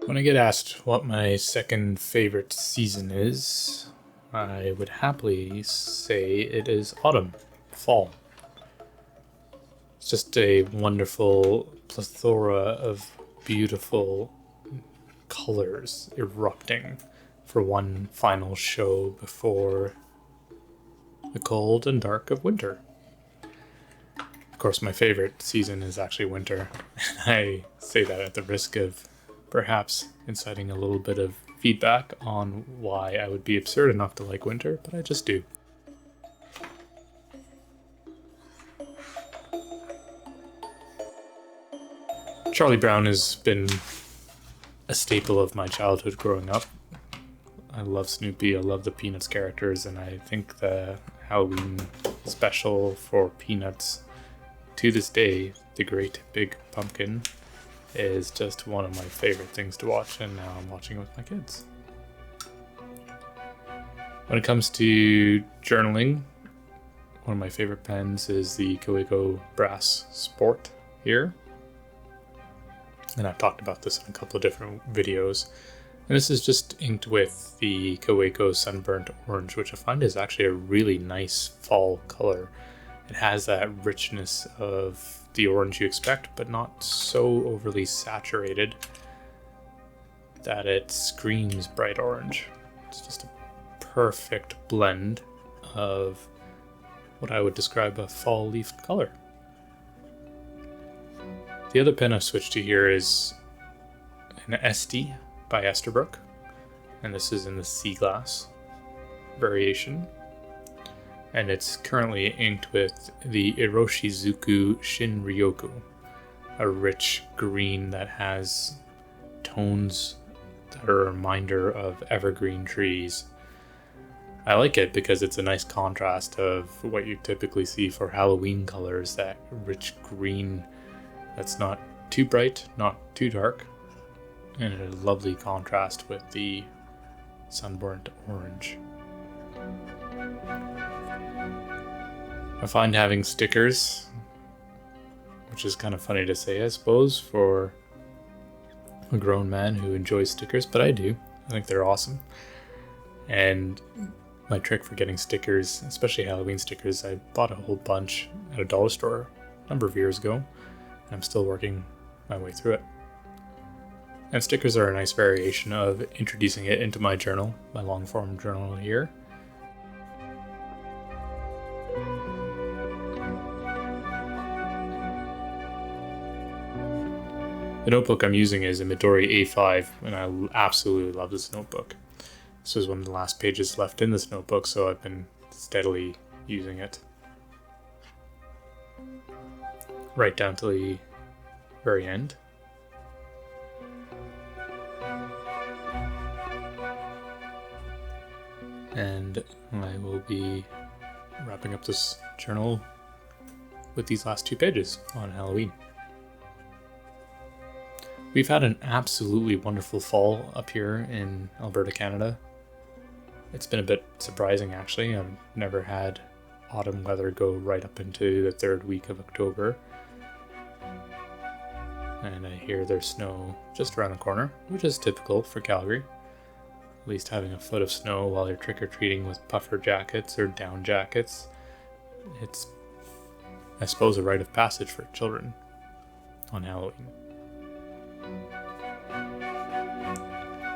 When I get asked what my second favorite season is, I would happily say it is autumn, fall. It's just a wonderful plethora of beautiful colors erupting for one final show before the cold and dark of winter. Of course, my favorite season is actually winter. I say that at the risk of perhaps inciting a little bit of feedback on why I would be absurd enough to like winter, but I just do. Charlie Brown has been a staple of my childhood growing up. I love Snoopy, I love the Peanuts characters, and I think the Halloween special for Peanuts to this day, The Great Big Pumpkin, is just one of my favorite things to watch, and now I'm watching it with my kids. When it comes to journaling, one of my favorite pens is the Kaweco Brass Sport here. And I've talked about this in a couple of different videos. And this is just inked with the Kaweco Sunburnt Orange, which I find is actually a really nice fall color. It has that richness of the orange you expect, but not so overly saturated that it screams bright orange. It's just a perfect blend of what I would describe a fall leaf color. The other pen I've switched to here is an Estie by Esterbrook, and this is in the sea glass variation. And it's currently inked with the Iroshizuku Shinryoku, a rich green that has tones that are a reminder of evergreen trees. I like it because it's a nice contrast of what you typically see for Halloween colors, that rich green that's not too bright, not too dark, and a lovely contrast with the sunburnt orange. I find having stickers, which is kind of funny to say, I suppose, for a grown man who enjoys stickers, but I do. I think they're awesome. And my trick for getting stickers, especially Halloween stickers, I bought a whole bunch at a dollar store a number of years ago. I'm still working my way through it. And stickers are a nice variation of introducing it into my journal, my long form journal here. The notebook I'm using is a Midori A5, and I absolutely love this notebook. This was one of the last pages left in this notebook, so I've been steadily using it. Right down to the very end. And I will be wrapping up this journal with these last two pages on Halloween. We've had an absolutely wonderful fall up here in Alberta, Canada. It's been a bit surprising, actually. I've never had autumn weather go right up into the third week of October. And I hear there's snow just around the corner, which is typical for Calgary. At least having a foot of snow while you're trick-or-treating with puffer jackets or down jackets. It's, I suppose, a rite of passage for children on Halloween.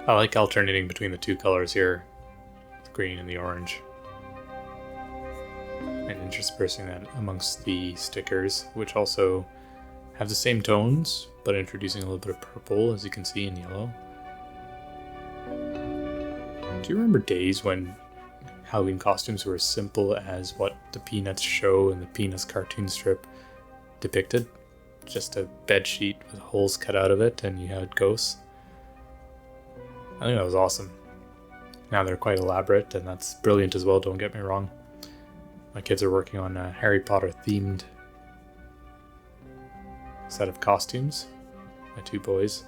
I like alternating between the two colors here, the green and the orange, and interspersing that amongst the stickers, which also have the same tones, but introducing a little bit of purple, as you can see, in yellow. Do you remember days when Halloween costumes were as simple as what the Peanuts show and the Peanuts cartoon strip depicted? Just a bed sheet with holes cut out of it, and you had ghosts. I think that was awesome. Now they're quite elaborate, and that's brilliant as well, don't get me wrong. My kids are working on a Harry Potter themed set of costumes. My two boys.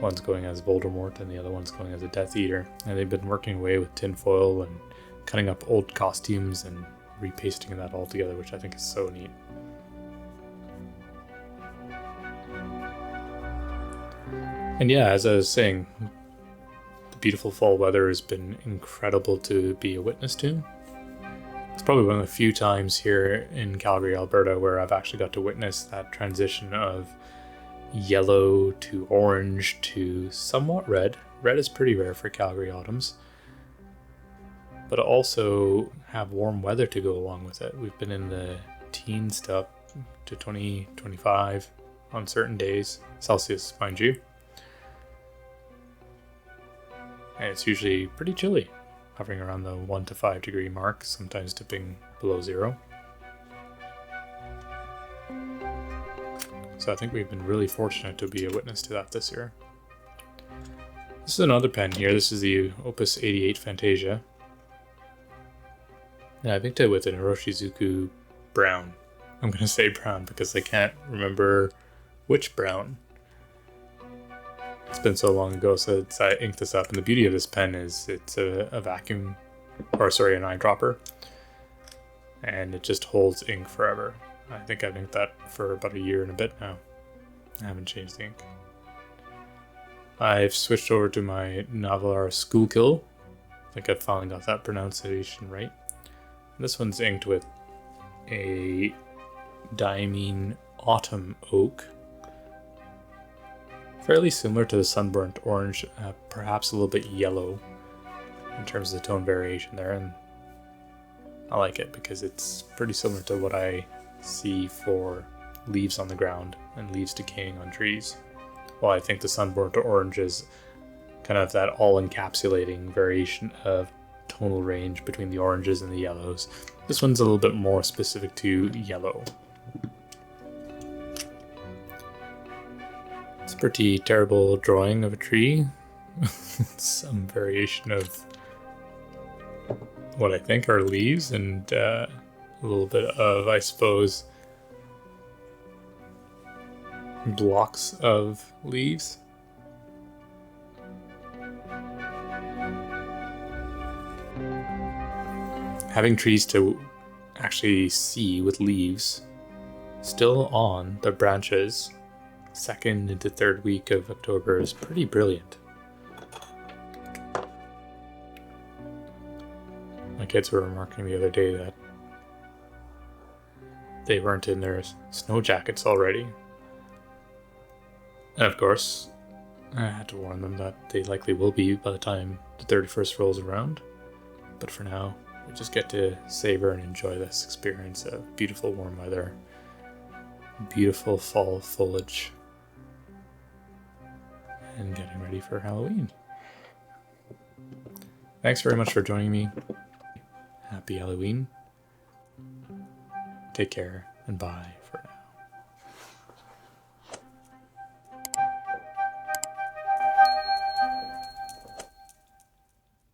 One's going as Voldemort and the other one's going as a Death Eater. And they've been working away with tinfoil and cutting up old costumes and repasting that all together, which I think is so neat. And yeah, as I was saying, the beautiful fall weather has been incredible to be a witness to. It's probably one of the few times here in Calgary, Alberta, where I've actually got to witness that transition of yellow to orange to somewhat red. Red is pretty rare for Calgary autumns, but also have warm weather to go along with it. We've been in the teens to up to 20, 25 on certain days, Celsius, mind you. And it's usually pretty chilly, hovering around the 1 to 5 degree mark, sometimes dipping below 0. So I think we've been really fortunate to be a witness to that this year. This is another pen here. This is the Opus 88 Fantasia. And I inked it with an Iroshizuku brown. I'm going to say brown because I can't remember which brown. It's been so long ago since I inked this up. And the beauty of this pen is it's a vacuum, or sorry, an eyedropper. And it just holds ink forever. I think I've inked that for about a year and a bit now. I haven't changed the ink. I've switched over to my Nahvalur Schulkill. I think I've finally got that pronunciation right. This one's inked with a diamine autumn oak. Fairly similar to the sunburnt orange, perhaps a little bit yellow in terms of the tone variation there. And I like it because it's pretty similar to what I see for leaves on the ground and leaves decaying on trees. Well, I think the sunburnt orange is kind of that all-encapsulating variation of tonal range between the oranges and the yellows. This one's a little bit more specific to yellow. It's a pretty terrible drawing of a tree. Some variation of what I think are leaves and a little bit of, I suppose, blocks of leaves. Having trees to actually see with leaves still on the branches second into third week of October is pretty brilliant. My kids were remarking the other day that they weren't in their snow jackets already. And of course, I had to warn them that they likely will be by the time the 31st rolls around. But for now, we just get to savor and enjoy this experience of beautiful warm weather, beautiful fall foliage, and getting ready for Halloween. Thanks very much for joining me. Happy Halloween. Take care and bye.